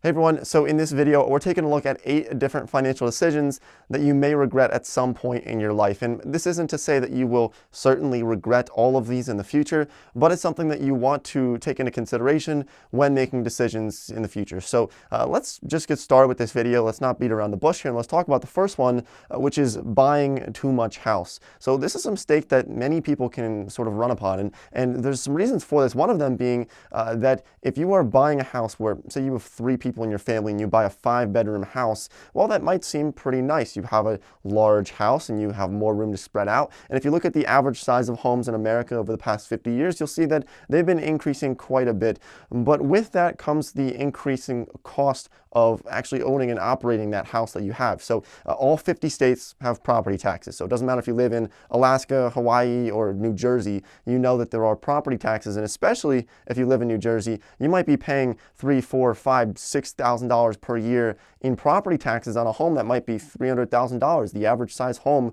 Hey everyone, so in this video, we're taking a look at 8 different financial decisions that you may regret at some point in your life. And this isn't to say that you will certainly regret all of these in the future, but it's something that you want to take into consideration when making decisions in the future. So let's just get started with this video. Let's not beat around the bush here, and let's talk about the first one, which is buying too much house. So this is a mistake that many people can sort of run upon, and there's some reasons for this. One of them being that if you are buying a house where, say you have 3 people in your family and you buy a 5-bedroom house, well, that might seem pretty nice. You have a large house and you have more room to spread out. And if you look at the average size of homes in America over the past 50 years, you'll see that they've been increasing quite a bit. But with that comes the increasing cost of actually owning and operating that house that you have. So all 50 states have property taxes. So it doesn't matter if you live in Alaska, Hawaii, or New Jersey, you know that there are property taxes. And especially if you live in New Jersey, you might be paying $3,000, $4,000, $5,000, $6,000 per year in property taxes on a home that might be $300,000. The average size home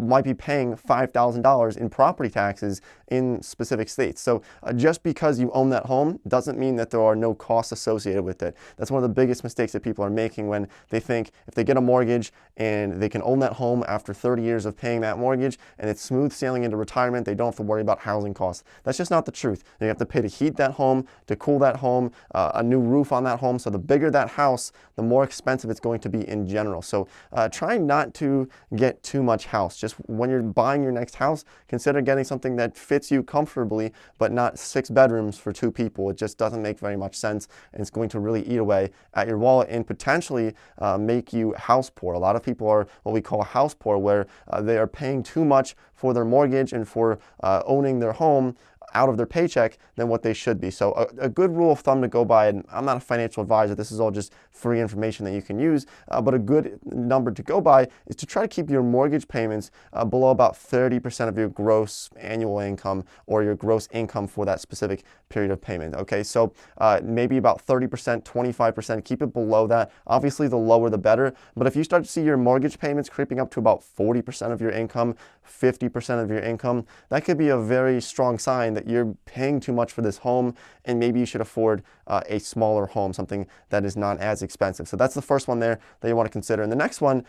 might be paying $5,000 in property taxes in specific states. So just because you own that home doesn't mean that there are no costs associated with it. That's one of the biggest mistakes that people are making when they think if they get a mortgage and they can own that home after 30 years of paying that mortgage and it's smooth sailing into retirement, they don't have to worry about housing costs. That's just not the truth. You have to pay to heat that home, to cool that home, a new roof on that home. So the bigger that house, the more expensive it's going to be in general. So try not to get too much house. Just when you're buying your next house, consider getting something that fits you comfortably, but not 6 bedrooms for 2 people. It just doesn't make very much sense, and it's going to really eat away at your wallet and potentially make you house poor. A lot of people are what we call house poor, where they are paying too much for their mortgage and for owning their home out of their paycheck than what they should be. So a good rule of thumb to go by, and I'm not a financial advisor, this is all just free information that you can use, but a good number to go by is to try to keep your mortgage payments below about 30% of your gross annual income or your gross income for that specific period of payment. Okay, so maybe about 30%, 25%, keep it below that. Obviously the lower the better, but if you start to see your mortgage payments creeping up to about 40% of your income, 50% of your income, that could be a very strong sign that you're paying too much for this home, and maybe you should afford a smaller home, something that is not as expensive. So that's the first one there that you want to consider. And the next one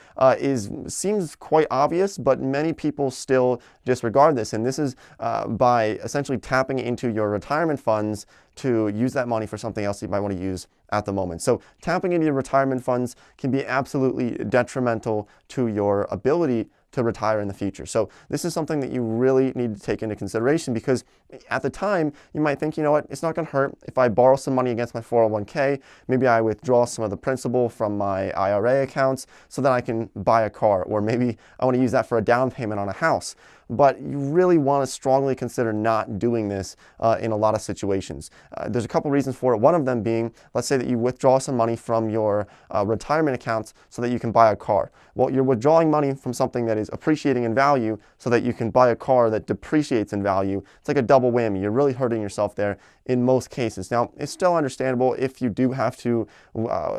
seems quite obvious, but many people still disregard this. And this is by essentially tapping into your retirement funds to use that money for something else you might want to use at the moment. So tapping into your retirement funds can be absolutely detrimental to your ability to retire in the future. So this is something that you really need to take into consideration, because at the time you might think, you know what, it's not going to hurt if I borrow some money against my 401k. Maybe I withdraw some of the principal from my IRA accounts so that I can buy a car, or maybe I want to use that for a down payment on a house. But you really want to strongly consider not doing this in a lot of situations. There's a couple reasons for it. One of them being, let's say that you withdraw some money from your retirement accounts so that you can buy a car. Well, you're withdrawing money from something that is appreciating in value so that you can buy a car that depreciates in value. It's like a double whammy. You're really hurting yourself there in most cases. Now, it's still understandable if you do have to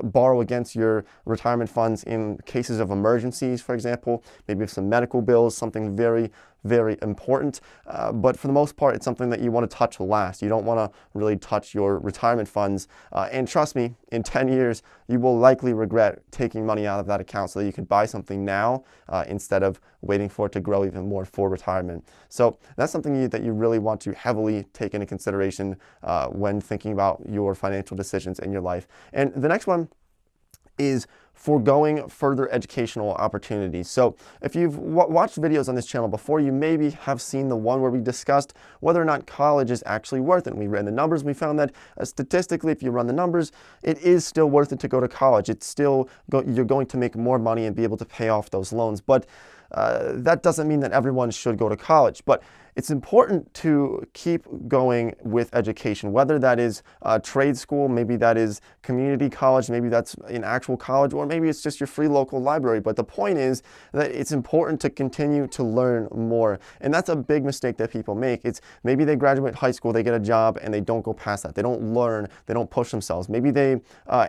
borrow against your retirement funds in cases of emergencies, for example, maybe some medical bills, something very important, but for the most part, it's something that you want to touch last. You don't want to really touch your retirement funds, and trust me, in 10 years, you will likely regret taking money out of that account so that you can buy something now instead of waiting for it to grow even more for retirement. So that's something that you really want to heavily take into consideration when thinking about your financial decisions in your life. And the next one is foregoing further educational opportunities. So if you've watched videos on this channel before, you maybe have seen the one where we discussed whether or not college is actually worth it. And we ran the numbers. We found that statistically, if you run the numbers, it is still worth it to go to college. It's still, you're going to make more money and be able to pay off those loans. But that doesn't mean that everyone should go to college. But it's important to keep going with education, whether that is trade school, maybe that is community college, maybe that's an actual college, or maybe it's just your free local library. But the point is that it's important to continue to learn more. And that's a big mistake that people make. It's maybe they graduate high school, they get a job, and they don't go past that. They don't learn, they don't push themselves. Maybe they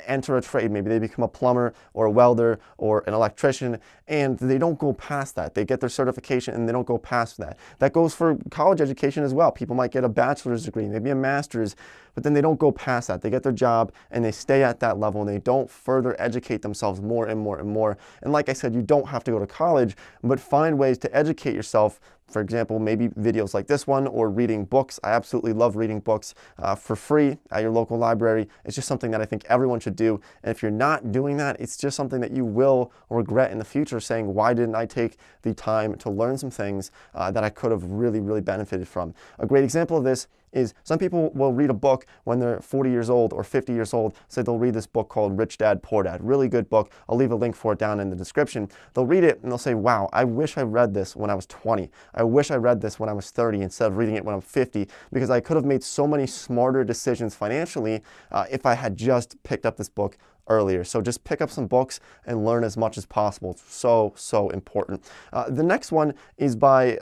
enter a trade, maybe they become a plumber or a welder or an electrician, and they don't go past that. They get their certification and they don't go past that. That goes for college education as well. People might get a bachelor's degree, maybe a master's, but then they don't go past that. They get their job and they stay at that level and they don't further educate themselves more and more and more. And like I said, you don't have to go to college, but find ways to educate yourself. For example, maybe videos like this one or reading books. I absolutely love reading books for free at your local library. It's just something that I think everyone should do. And if you're not doing that, it's just something that you will regret in the future, saying, why didn't I take the time to learn some things that I could have really, really benefited from? A great example of this is some people will read a book when they're 40 years old or 50 years old. So they'll read this book called Rich Dad, Poor Dad. Really good book. I'll leave a link for it down in the description. They'll read it and they'll say, wow, I wish I read this when I was 20. I wish I read this when I was 30 instead of reading it when I'm 50, because I could have made so many smarter decisions financially if I had just picked up this book earlier. So just pick up some books and learn as much as possible. It's so important. The next one is by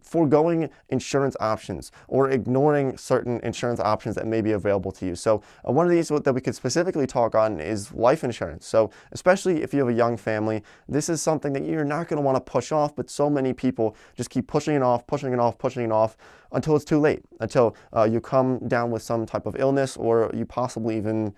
foregoing insurance options or ignoring certain insurance options that may be available to you. So one of these that we could specifically talk on is life insurance. So especially if you have a young family, this is something that you're not going to want to push off, but so many people just keep pushing it off, pushing it off, pushing it off until it's too late, until you come down with some type of illness or you possibly even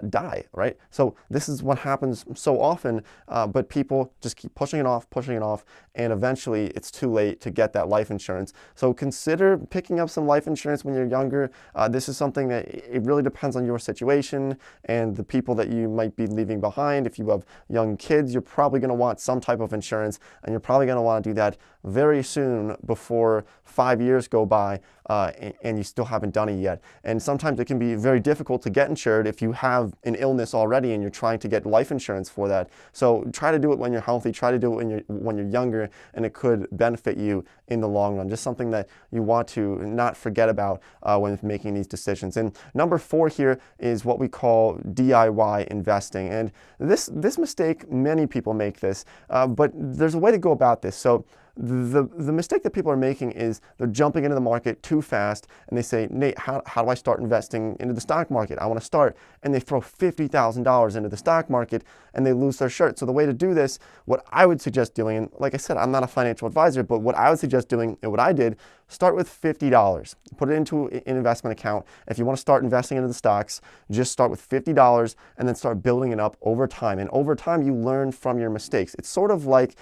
die, right? So this is what happens so often, but people just keep pushing it off, and eventually it's too late to get that life insurance. So consider picking up some life insurance when you're younger. This is something that it really depends on your situation and the people that you might be leaving behind. If you have young kids, you're probably going to want some type of insurance, and you're probably going to want to do that very soon before 5 years go by and you still haven't done it yet. And sometimes it can be very difficult to get insured if you have an illness already and you're trying to get life insurance for that. So try to do it when you're healthy, try to do it when you're younger, and it could benefit you in the long run. Just something that you want to not forget about when making these decisions. And number 4 here is what we call DIY investing. And this mistake, many people make this, but there's a way to go about this. So the mistake that people are making is they're jumping into the market too fast and they say, Nate, how do I start investing into the stock market? I want to start. And they throw $50,000 into the stock market and they lose their shirt. So the way to do this, what I would suggest doing, and like I said, I'm not a financial advisor, but what I would suggest doing and what I did, start with $50. Put it into an investment account. If you want to start investing into the stocks, just start with $50 and then start building it up over time. And over time, you learn from your mistakes. It's sort of like,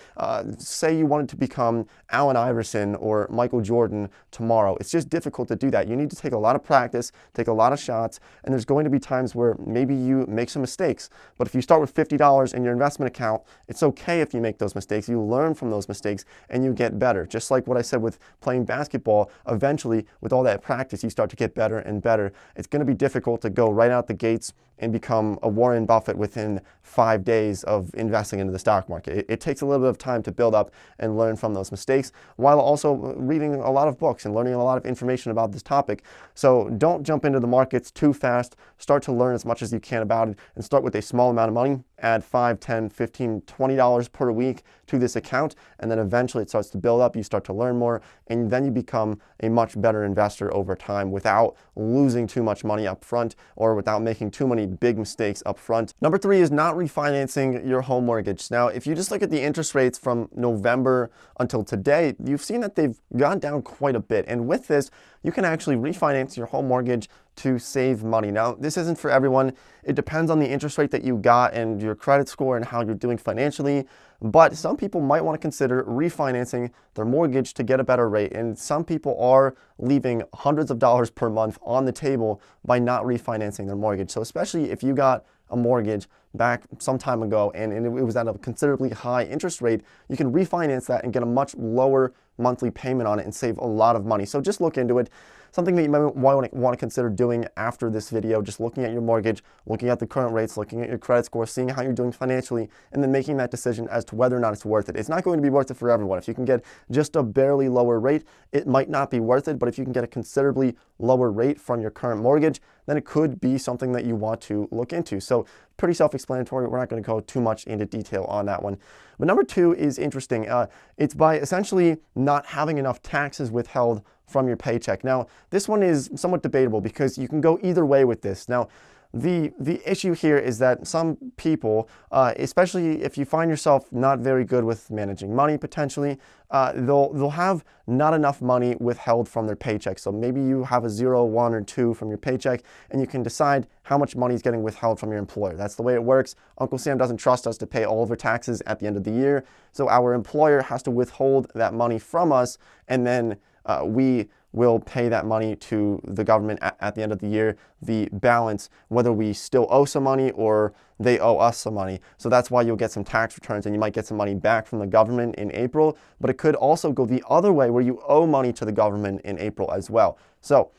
say you wanted to become Allen Iverson or Michael Jordan tomorrow. It's just difficult to do that. You need to take a lot of practice, take a lot of shots, and there's going to be times where maybe you make some mistakes. But if you start with $50 in your investment account, it's okay if you make those mistakes. You learn from those mistakes and you get better. Just like what I said with playing basketball, eventually with all that practice, you start to get better and better. It's going to be difficult to go right out the gates and become a Warren Buffett within 5 days of investing into the stock market. It takes a little bit of time to build up and learn from those mistakes, while also reading a lot of books and learning a lot of information about this topic. So don't jump into the markets too fast. Start to learn as much as you can about it and start with a small amount of money. Add $5, $10, $15, $20 per week to this account, and then eventually it starts to build up. You start to learn more, and then you become a much better investor over time without losing too much money up front or without making too many big mistakes up front. Number 3 is not refinancing your home mortgage. Now, if you just look at the interest rates from November until today, you've seen that they've gone down quite a bit. And with this, you can actually refinance your home mortgage to save money. Now, this isn't for everyone. It depends on the interest rate that you got and your credit score and how you're doing financially. But some people might want to consider refinancing their mortgage to get a better rate. And some people are leaving hundreds of dollars per month on the table by not refinancing their mortgage. So especially if you got a mortgage back some time ago and it was at a considerably high interest rate, you can refinance that and get a much lower monthly payment on it and save a lot of money. So just look into it. Something that you might want to consider doing after this video, just looking at your mortgage, looking at the current rates, looking at your credit score, seeing how you're doing financially, and then making that decision as to whether or not it's worth it. It's not going to be worth it for everyone. If you can get just a barely lower rate, it might not be worth it, but if you can get a considerably lower rate from your current mortgage, then it could be something that you want to look into. So pretty self-explanatory. We're not going to go too much into detail on that one. But number 2 is interesting. It's by essentially not having enough taxes withheld from your paycheck. Now, this one is somewhat debatable because you can go either way with this. Now, the issue here is that some people, especially if you find yourself not very good with managing money potentially, they'll have not enough money withheld from their paycheck. So maybe you have a 0, 1, or 2 from your paycheck, and you can decide how much money is getting withheld from your employer. That's the way it works. Uncle Sam doesn't trust us to pay all of our taxes at the end of the year, so our employer has to withhold that money from us, and then we will pay that money to the government at the end of the year, the balance, whether we still owe some money or they owe us some money. So that's why you'll get some tax returns and you might get some money back from the government in April, but it could also go the other way where you owe money to the government in April as well. So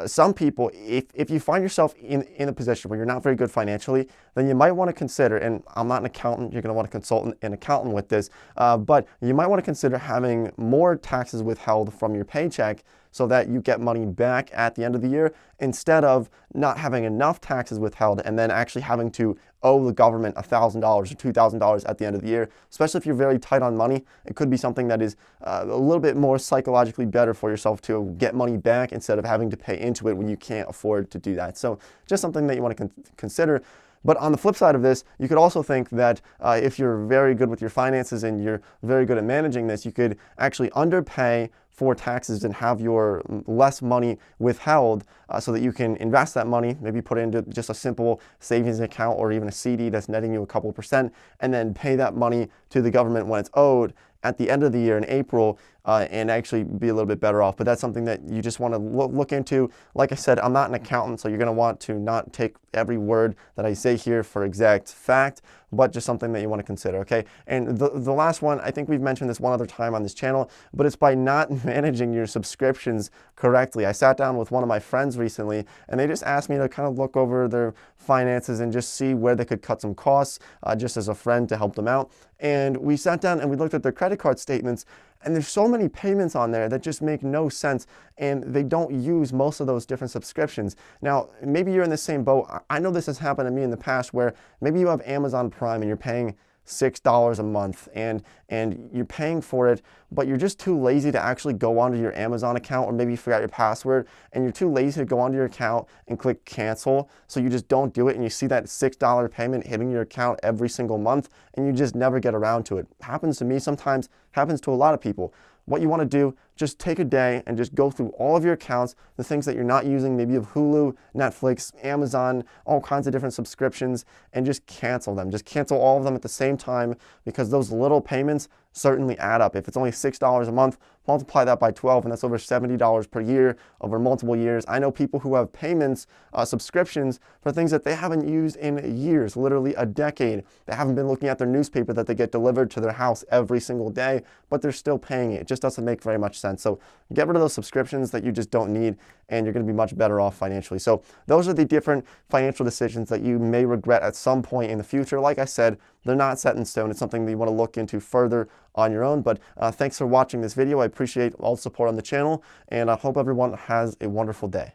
some people, if you find yourself in a position where you're not very good financially, then you might want to consider, and I'm not an accountant, you're going to want to consult an accountant with this, but you might want to consider having more taxes withheld from your paycheck so that you get money back at the end of the year instead of not having enough taxes withheld and then actually having to owe the government $1,000 or $2,000 at the end of the year. Especially if you're very tight on money, it could be something that is a little bit more psychologically better for yourself to get money back instead of having to pay into it when you can't afford to do that. So just something that you want to consider. But on the flip side of this, you could also think that if you're very good with your finances and you're very good at managing this, you could actually underpay for taxes and have your less money withheld so that you can invest that money, maybe put it into just a simple savings account or even a CD that's netting you a couple percent, and then pay that money to the government when it's owed at the end of the year in April and actually be a little bit better off. But that's something that you just want to look into. Like I said, I'm not an accountant, so you're going to want to not take every word that I say here for exact fact, but just something that you want to consider, okay? And the last one, I think we've mentioned this one other time on this channel, but it's by not managing your subscriptions correctly. I sat down with one of my friends recently, and they just asked me to kind of look over their finances and just see where they could cut some costs, just as a friend to help them out. And we sat down and we looked at their credit card statements, and there's so many payments on there that just make no sense, and they don't use most of those different subscriptions. Now, maybe you're in the same boat. I know this has happened to me in the past where maybe you have Amazon Prime and you're paying $6 a month and you're paying for it, but you're just too lazy to actually go onto your Amazon account, or maybe you forgot your password and you're too lazy to go onto your account and click cancel. So you just don't do it, and you see that $6 payment hitting your account every single month and you just never get around to it. Happens to me sometimes, happens to a lot of people. What you want to do, just take a day and just go through all of your accounts, the things that you're not using. Maybe you have Hulu, Netflix, Amazon, all kinds of different subscriptions, and just cancel them. Just cancel all of them at the same time, because those little payments certainly add up. If it's only $6 a month, multiply that by 12, and that's over $70 per year over multiple years. I know people who have payments, subscriptions for things that they haven't used in years, literally a decade. They haven't been looking at their newspaper that they get delivered to their house every single day, but they're still paying it. It just doesn't make very much sense. So get rid of those subscriptions that you just don't need, and you're going to be much better off financially. So those are the different financial decisions that you may regret at some point in the future. Like I said, they're not set in stone. It's something that you want to look into further on your own. But thanks for watching this video. I appreciate all the support on the channel, and I hope everyone has a wonderful day.